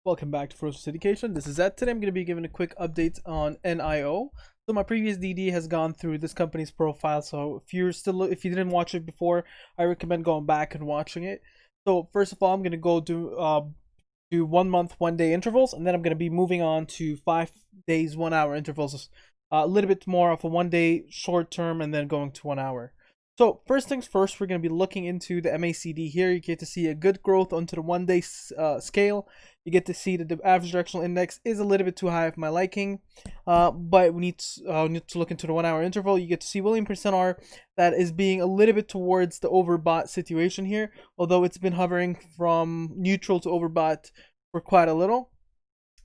Welcome back to First Education. This is Ed. Today I'm going to be giving a quick update on NIO. So my previous DD has gone through this company's profile. So if if you didn't watch it before, I recommend going back and watching it. So first of all, I'm going to go do 1 month, 1 day intervals, and then I'm going to be moving on to 5 days, 1 hour intervals. A little bit more of a 1 day short term, and then going to 1 hour. So first things first, we're going to be looking into the MACD here. You get to see a good growth onto the 1 day scale. You get to see that the average directional index is a little bit too high for my liking, but we need to look into the 1 hour interval. You get to see William percent R that is being a little bit towards the overbought situation here, although it's been hovering from neutral to overbought for quite a little.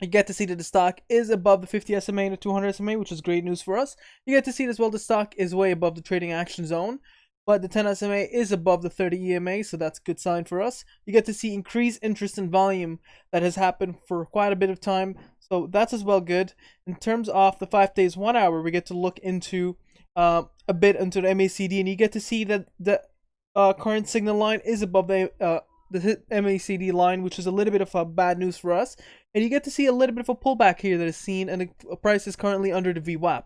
You get to see that the stock is above the 50 SMA and the 200 SMA, which is great news for us. You get to see as well the stock is way above the trading action zone, but the 10 SMA is above the 30 EMA, so that's a good sign for us. You get to see increased interest in volume that has happened for quite a bit of time, so that's as well good. In terms of the 5 days, 1 hour, we get to look into a bit into the MACD, and you get to see that the current signal line is above the MACD line, which is a little bit of bad news for us. And you get to see a little bit of a pullback here that is seen, and the price is currently under the VWAP.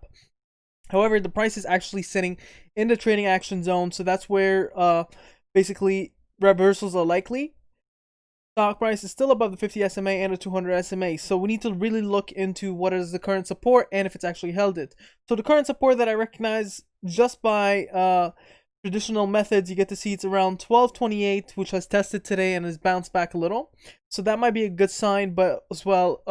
However, the price is actually sitting in the trading action zone, so that's where basically reversals are likely. Stock price is still above the 50 SMA and the 200 SMA, so we need to really look into what is the current support and if it's actually held it. So the current support that I recognize just by traditional methods, you get to see it's around 1228, which has tested today and has bounced back a little. So that might be a good sign, but as well,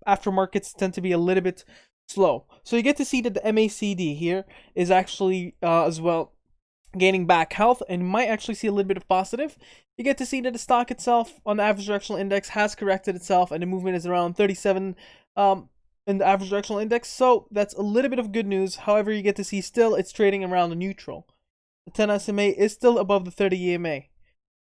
aftermarkets tend to be a little bit slow. So you get to see that the MACD here is actually as well gaining back health, and you might actually see a little bit of positive. You get to see that the stock itself on the average directional index has corrected itself, and the movement is around 37 in the average directional index. So that's a little bit of good news. However, you get to see still it's trading around the neutral. The 10 SMA is still above the 30 EMA.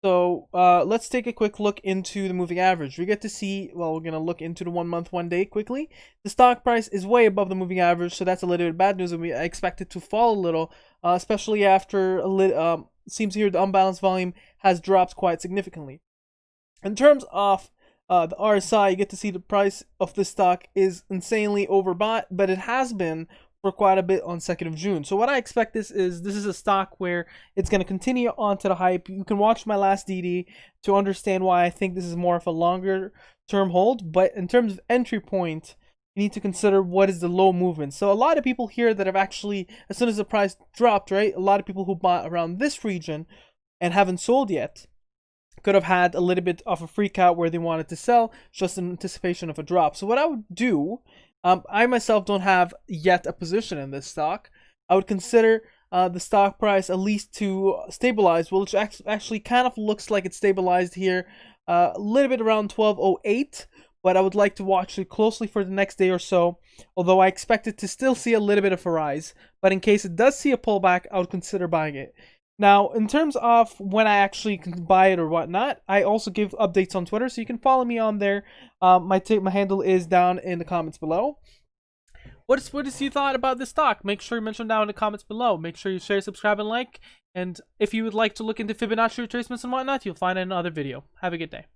So let's take a quick look into the moving average. We get to see, well, we're going to look into the 1 month, 1 day quickly. The stock price is way above the moving average, so that's a little bit bad news, and we expect it to fall a little, especially after seems here the unbalanced volume has dropped quite significantly. In terms of the RSI, you get to see the price of the stock is insanely overbought, but it has been for quite a bit on 2nd of June. So what I expect this is a stock where it's going to continue on to the hype. You can watch my last DD to understand why I think this is more of a longer term hold. But in terms of entry point, you need to consider what is the low movement. So a lot of people here that have actually, as soon as the price dropped, right, a lot of people who bought around this region and haven't sold yet could have had a little bit of a freak out where they wanted to sell just in anticipation of a drop. So what I would do, I myself don't have yet a position in this stock. I would consider the stock price at least to stabilize, which actually kind of looks like it's stabilized here a little bit around 1208, but I would like to watch it closely for the next day or so, although I expect it to still see a little bit of a rise. But in case it does see a pullback, I would consider buying it. Now, in terms of when I actually can buy it or whatnot, I also give updates on Twitter, so you can follow me on there. My handle is down in the comments below. What is your thought about this stock? Make sure you mention down in the comments below. Make sure you share, subscribe, and like. And if you would like to look into Fibonacci retracements and whatnot, you'll find it in another video. Have a good day.